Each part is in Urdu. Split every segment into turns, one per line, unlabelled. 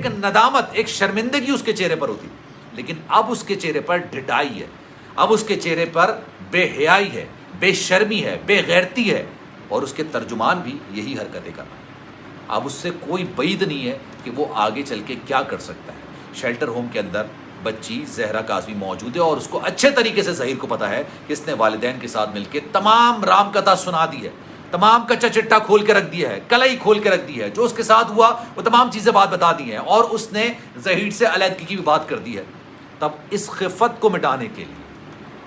ایک ندامت، ایک شرمندگی اس کے چہرے پر ہوتی، لیکن اب اس کے چہرے پر ڈھٹائی ہے، اب اس کے چہرے پر بے حیائی ہے، بے شرمی ہے، بے غیرتی ہے، اور اس کے ترجمان بھی یہی حرکتیں کر رہے ہیں۔ اب اس سے کوئی بعید نہیں ہے کہ وہ آگے چل کے کیا کر سکتا ہے۔ شیلٹر ہوم کے اندر بچی زہرا کاظمی موجود ہے، اور اس کو اچھے طریقے سے ظہیر کو پتا ہے کہ اس نے والدین کے ساتھ مل کے تمام رام کتھا سنا دی ہے، تمام کچا چٹا کھول کے رکھ دیا ہے، کلائی کھول کے رکھ دی ہے، جو اس کے ساتھ ہوا وہ تمام چیزیں بات بتا دی ہیں، اور اس نے ظہیر سے علیحدگی کی بھی بات کر دی ہے۔ تب اس خفت کو مٹانے کے لیے،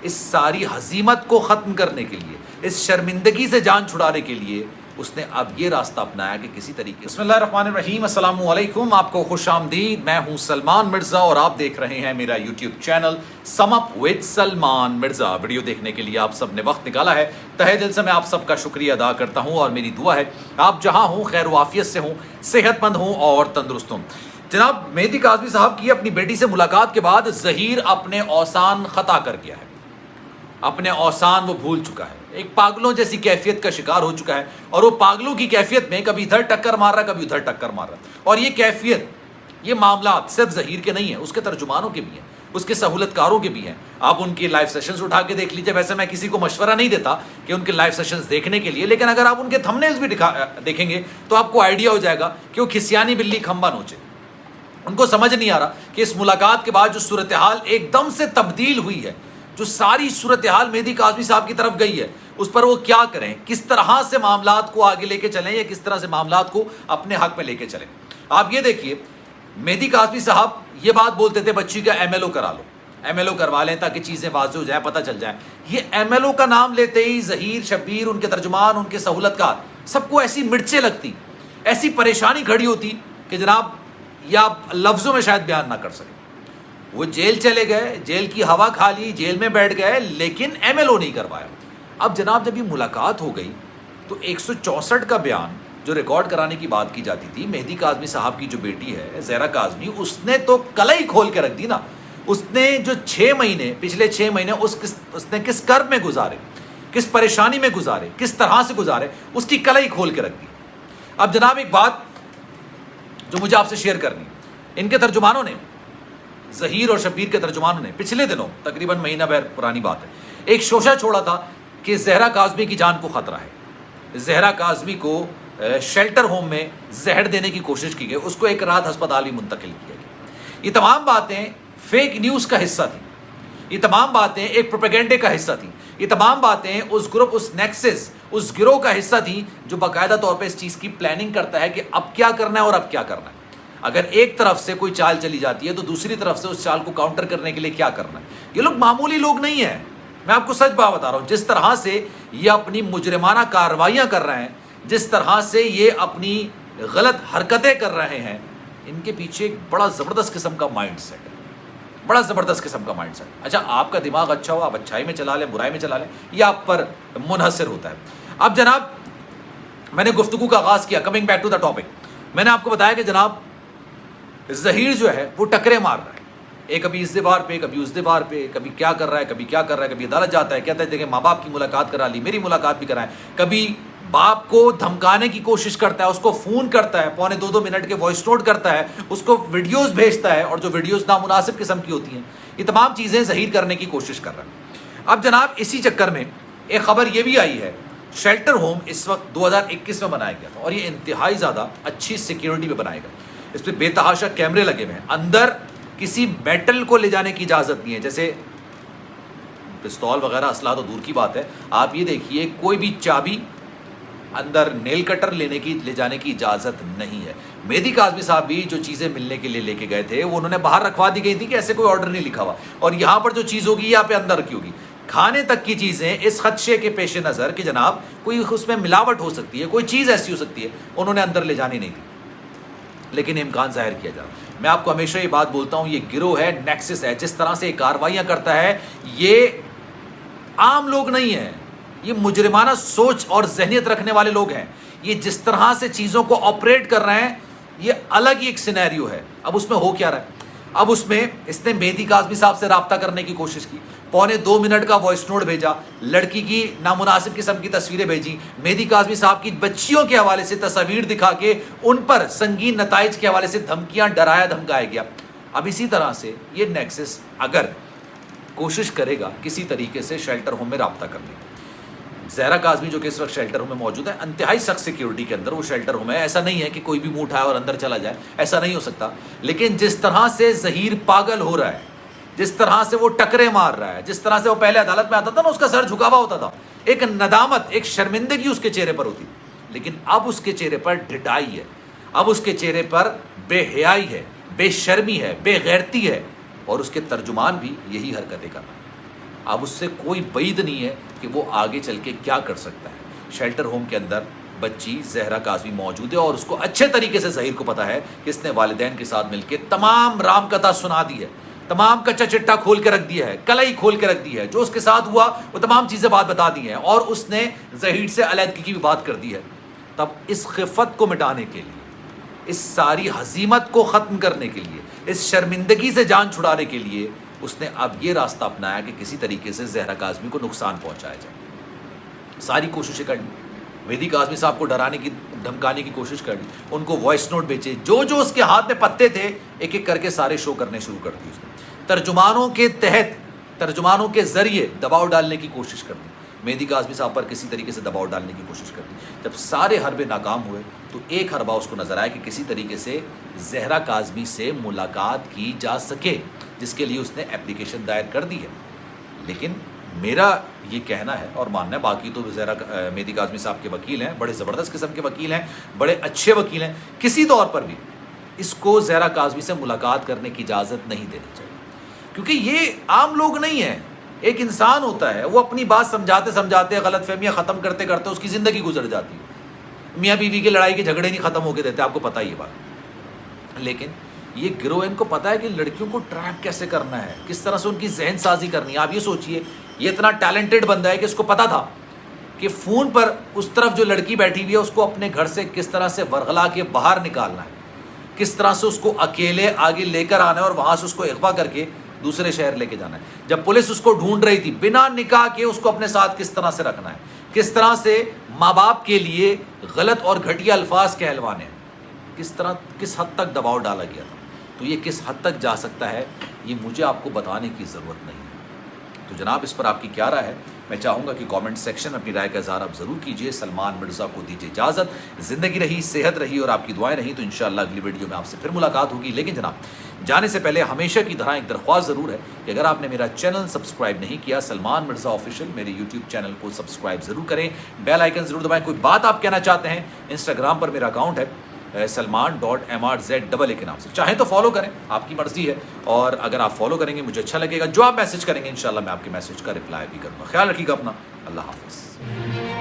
اس ساری ہزیمت کو ختم کرنے کے لیے، اس شرمندگی سے جان چھڑانے کے لیے اس نے اب یہ راستہ اپنایا کہ کسی طریقے۔ بسم اللہ الرحمن الرحیم، السلام علیکم، آپ کو خوش آمدید۔ میں ہوں سلمان مرزا اور آپ دیکھ رہے ہیں میرا YouTube channel some up with Salman Mirza. Video دیکھنے کے لیے آپ سب نے وقت نکالا ہے، تہہ دل سے میں آپ سب کا شکریہ ادا کرتا ہوں، اور میری دعا ہے آپ جہاں ہوں خیر و عافیت سے ہوں، صحت مند ہوں اور تندرست ہوں۔ جناب مہدی کاظمی صاحب کی اپنی بیٹی سے ملاقات کے بعد ظہیر اپنے اوسان خطا کر گیا ہے، اپنے اوسان وہ بھول چکا ہے، ایک پاگلوں جیسی کیفیت کا شکار ہو چکا ہے، اور وہ پاگلوں کی کیفیت میں کبھی ادھر ٹکر مار رہا، کبھی ادھر ٹکر مار رہا، اور یہ کیفیت، یہ معاملات صرف ظہیر کے نہیں ہیں، اس کے ترجمانوں کے بھی ہیں، اس کے سہولت کاروں کے بھی ہیں۔ آپ ان کے لائیو سیشنز اٹھا کے دیکھ لیجئے، ویسے میں کسی کو مشورہ نہیں دیتا کہ ان کے لائیو سیشنز دیکھنے کے لیے، لیکن اگر آپ ان کے تھمبنیلز بھی دیکھیں گے تو آپ کو آئیڈیا ہو جائے گا کہ وہ کھسیانی بلی کھمبا نوچے۔ ان کو سمجھ نہیں آ رہا کہ اس ملاقات کے بعد جو صورتحال ایک دم سے تبدیل ہوئی ہے، جو ساری صورتحال مہدی کاظمی صاحب کی طرف گئی ہے، اس پر وہ کیا کریں، کس طرح سے معاملات کو آگے لے کے چلیں، یا کس طرح سے معاملات کو اپنے حق میں لے کے چلیں۔ آپ یہ دیکھیے، مہدی کاظمی صاحب یہ بات بولتے تھے بچی کا ایم ایل او کرا لو، ایم ایل او کروا لیں تاکہ چیزیں واضح ہو جائیں، پتہ چل جائیں۔ یہ ایم ایل او کا نام لیتے ہی ظہیر، شبیر، ان کے ترجمان، ان کے سہولت کار، سب کو ایسی مرچیں لگتی، ایسی پریشانی کھڑی ہوتی کہ جناب یہ آپ لفظوں میں شاید بیان نہ کر سکیں۔ وہ جیل چلے گئے، جیل کی ہوا کھا لی، جیل میں بیٹھ گئے، لیکن ایم ایل او نہیں کروایا۔ اب جناب جب یہ ملاقات ہو گئی تو 164 کا بیان جو ریکارڈ کرانے کی بات کی جاتی تھی، مہدی کاظمی صاحب کی جو بیٹی ہے زہرا کاظمی، اس نے تو کلائی کھول کے رکھ دی نا۔ اس نے جو 6 مہینے، پچھلے 6 مہینے اس نے کس کرب میں گزارے، کس پریشانی میں گزارے، کس طرح سے گزارے، اس کی کلائی کھول کے رکھ دی۔ اب جناب ایک بات جو مجھے آپ سے شیئر کرنی، ان کے ترجمانوں نے، ظہیر اور شبیر کے ترجمانوں نے پچھلے دنوں، تقریباً مہینہ بھر پرانی بات ہے، ایک شوشہ چھوڑا تھا کہ زہرا کاظمی کی جان کو خطرہ ہے، زہرا کاظمی کو شیلٹر ہوم میں زہر دینے کی کوشش کی گئی، اس کو ایک رات ہسپتال بھی منتقل کیا گیا۔ یہ تمام باتیں فیک نیوز کا حصہ تھیں، یہ تمام باتیں ایک پروپیگنڈے کا حصہ تھیں، یہ تمام باتیں اس گروپ، اس نیکسس، اس گروہ کا حصہ تھیں جو باقاعدہ طور پہ اس چیز کی پلاننگ کرتا ہے کہ اب کیا کرنا ہے اور اب کیا کرنا ہے۔ اگر ایک طرف سے کوئی چال چلی جاتی ہے تو دوسری طرف سے اس چال کو کاؤنٹر کرنے کے لیے کیا کرنا ہے۔ یہ لوگ معمولی لوگ نہیں ہیں، میں آپ کو سچ بات بتا رہا ہوں۔ جس طرح سے یہ اپنی مجرمانہ کارروائیاں کر رہے ہیں، جس طرح سے یہ اپنی غلط حرکتیں کر رہے ہیں، ان کے پیچھے ایک بڑا زبردست قسم کا مائنڈ سیٹ ہے، بڑا زبردست قسم کا مائنڈ سیٹ۔ اچھا آپ کا دماغ اچھا ہو، آپ اچھائی میں چلا لیں، برائی میں چلا لیں، یہ آپ پر منحصر ہوتا ہے۔ اب جناب میں نے گفتگو کا آغاز کیا، coming back to the topic, میں نے آپ کو بتایا کہ جناب ظہیر جو ہے وہ ٹکرے مار رہا ہے، ایک کبھی اس دیوار پہ، کبھی اس دیوار پہ، کبھی کیا کر رہا ہے، کبھی کیا کر رہا ہے، کبھی عدالت جاتا ہے، کہتا ہے دیکھیں ماں باپ کی ملاقات کرا لی، میری ملاقات بھی کرائیں، کبھی باپ کو دھمکانے کی کوشش کرتا ہے، اس کو فون کرتا ہے، پونے 2 منٹ کے وائس نوٹ کرتا ہے، اس کو ویڈیوز بھیجتا ہے، اور جو ویڈیوز نامناسب قسم کی ہوتی ہیں، یہ تمام چیزیں ظہیر کرنے کی کوشش کر رہا ہے۔ اب جناب اسی چکر میں ایک خبر یہ بھی آئی ہے، شیلٹر ہوم اس وقت 2021 میں بنایا گیا تھا، اور یہ انتہائی زیادہ اچھی سیکیورٹی پہ بنائے گا، اس پہ بے تحاشا کیمرے لگے ہوئے ہیں، اندر کسی میٹل کو لے جانے کی اجازت نہیں ہے، جیسے پستول وغیرہ اسلحہ تو دور کی بات ہے، آپ یہ دیکھیے کوئی بھی چابی، اندر نیل کٹر لے جانے کی اجازت نہیں ہے۔ مہدی کاظمی صاحب بھی جو چیزیں ملنے کے لیے لے کے گئے تھے وہ انہوں نے باہر رکھوا دی گئی تھی کہ ایسے کوئی آرڈر نہیں لکھا ہوا، اور یہاں پر جو چیز ہوگی یہاں پہ اندر رکھی ہوگی۔ کھانے تک کی چیزیں اس خدشے کے پیش نظر کہ جناب کوئی اس میں ملاوٹ ہو سکتی ہے، کوئی چیز ایسی ہو سکتی ہے، انہوں نے اندر لے جانی نہیں تھی، لیکن امکان ظاہر کیا جا رہا۔ میں آپ کو ہمیشہ یہ بات بولتا ہوں، یہ گروہ ہے، نیکسس ہے، جس طرح سے یہ کارروائیاں کرتا ہے، یہ عام لوگ نہیں ہیں، یہ مجرمانہ سوچ اور ذہنیت رکھنے والے لوگ ہیں۔ یہ جس طرح سے چیزوں کو آپریٹ کر رہے ہیں، یہ الگ ہی ایک سینیریو ہے۔ اب اس میں ہو کیا رہا ہے؟ اب اس میں اس نے مہدی کاظمی صاحب سے رابطہ کرنے کی کوشش کی، 1.25 منٹ کا وائس نوٹ بھیجا، لڑکی کی نامناسب قسم کی تصویریں بھیجی، مہدی کاظمی صاحب کی بچیوں کے حوالے سے تصاویر دکھا کے ان پر سنگین نتائج کے حوالے سے دھمکیاں ڈرایا دھمکایا گیا۔ اب اسی طرح سے یہ نیکسس اگر کوشش کرے گا کسی طریقے سے شیلٹر ہوم میں رابطہ کرنے کی، زہرا کاظمی جو کہ اس وقت شیلٹر ہوم میں موجود ہے، انتہائی سخت سیکیورٹی کے اندر وہ شیلٹر ہوم ہے، ایسا نہیں ہے کہ کوئی بھی منہ اٹھائے اور اندر چلا جائے، ایسا نہیں ہو سکتا، لیکن جس طرح سے ظہیر پاگل ہو رہا ہے، جس طرح سے وہ ٹکرے مار رہا ہے، جس طرح سے وہ پہلے عدالت میں آتا تھا نا اس کا سر جھکا ہوا ہوتا تھا، ایک ندامت، ایک شرمندگی اس کے چہرے پر ہوتی، لیکن اب اس کے چہرے پر ڈھٹائی ہے، اب اس کے چہرے پر بے حیائی ہے، بے شرمی ہے، بے غیرتی ہے، اور اس کے ترجمان بھی یہی حرکتیں کر رہا ہے۔ اب اس سے کوئی بعید نہیں ہے کہ وہ آگے چل کے کیا کر سکتا ہے۔ شیلٹر ہوم کے اندر بچی زہرا کاظمی موجود ہے اور اس کو اچھے طریقے سے ظہیر کو پتا ہے کہ اس نے والدین کے ساتھ مل کے تمام رام کتھا سنا دی ہے، تمام کچا چٹا کھول کے رکھ دیا ہے، کلائی کھول کے رکھ دی ہے، جو اس کے ساتھ ہوا وہ تمام چیزیں بتا دی ہیں، اور اس نے ظہیر سے علیحدگی کی بھی بات کر دی ہے۔ تب اس خفت کو مٹانے کے لیے، اس ساری ہزیمت کو ختم کرنے کے لیے، اس شرمندگی سے جان چھڑانے کے لیے اس نے اب یہ راستہ اپنایا کہ کسی طریقے سے زہرا کاظمی کو نقصان پہنچایا جائے۔ ساری کوششیں کر لی، مہدی کاظمی صاحب کو ڈرانے کی دھمکانے کی کوشش کر لی، ان کو وائس نوٹ بھیجے، جو اس کے ہاتھ میں پتے تھے ایک ایک کر کے سارے شو کرنے شروع کر دی، اس نے ترجمانوں کے تحت، ترجمانوں کے ذریعے دباؤ ڈالنے کی کوشش کر دی، مہدی کاظمی صاحب پر کسی طریقے سے دباؤ ڈالنے کی کوشش کر دی۔ جب سارے حربے ناکام ہوئے تو ایک حربہ اس کو نظر آیا کہ کسی طریقے سے زہرا کاظمی سے ملاقات کی جا سکے، جس کے لیے اس نے اپلیکیشن دائر کر دی ہے۔ لیکن میرا یہ کہنا ہے اور ماننا ہے، باقی تو مہدی کاظمی صاحب کے وکیل ہیں، بڑے زبردست قسم کے وکیل ہیں، بڑے اچھے وکیل ہیں، کسی طور پر بھی اس کو زہرا کاظمی سے ملاقات کرنے کی اجازت نہیں دینی چاہیے، کیونکہ یہ عام لوگ نہیں ہیں، ایک انسان ہوتا ہے، وہ اپنی بات سمجھاتے سمجھاتے غلط فہمیاں ختم کرتے کرتے اس کی زندگی گزر جاتی ہے۔ میاں بیوی کی لڑائی کے جھگڑے نہیں ختم ہو کے دیتے، آپ کو پتہ ہی یہ بات، لیکن یہ گروہ ان کو پتہ ہے کہ لڑکیوں کو ٹریپ کیسے کرنا ہے، کس طرح سے ان کی ذہن سازی کرنی ہے۔ آپ یہ سوچئے، یہ اتنا ٹیلنٹڈ بندہ ہے کہ اس کو پتہ تھا کہ فون پر اس طرف جو لڑکی بیٹھی ہوئی ہے اس کو اپنے گھر سے کس طرح سے ورغلا کے باہر نکالنا ہے، کس طرح سے اس کو اکیلے آگے لے کر آنا ہے اور وہاں سے اس کو اغوا کر کے دوسرے شہر لے کے جانا ہے۔ جب پولیس اس کو ڈھونڈ رہی تھی بنا نکاح کے، اس کو اپنے ساتھ کس طرح سے رکھنا ہے، کس طرح سے ماں باپ کے لیے غلط اور گھٹیا الفاظ کہلوانے ہیں، کس حد تک دباؤ ڈالا گیا تھا۔ تو یہ کس حد تک جا سکتا ہے یہ مجھے آپ کو بتانے کی ضرورت نہیں ہے۔ تو جناب اس پر آپ کی کیا رائے ہے؟ میں چاہوں گا کہ کامنٹ سیکشن میں اپنی رائے کا اظہار آپ ضرور کیجئے۔ سلمان مرزا کو دیجیے اجازت، زندگی رہی، صحت رہی اور آپ کی دعائیں رہی تو انشاءاللہ اگلی ویڈیو میں آپ سے پھر ملاقات ہوگی۔ لیکن جناب جانے سے پہلے ہمیشہ کی طرح ایک درخواست ضرور ہے کہ اگر آپ نے میرا چینل سبسکرائب نہیں کیا، سلمان مرزا آفیشیل، میرے یوٹیوب چینل کو سبسکرائب ضرور کریں، بیل آئیکن ضرور دبائیں۔ کوئی بات آپ کہنا چاہتے ہیں، انسٹاگرام پر میرا اکاؤنٹ ہے سلمان.mrz کے نام سے، چاہیں تو فالو کریں، آپ کی مرضی ہے، اور اگر آپ فالو کریں گے مجھے اچھا لگے گا۔ جو آپ میسج کریں گے انشاءاللہ میں آپ کے میسج کا رپلائی بھی کروں گا۔ خیال رکھیے گا اپنا، اللہ حافظ۔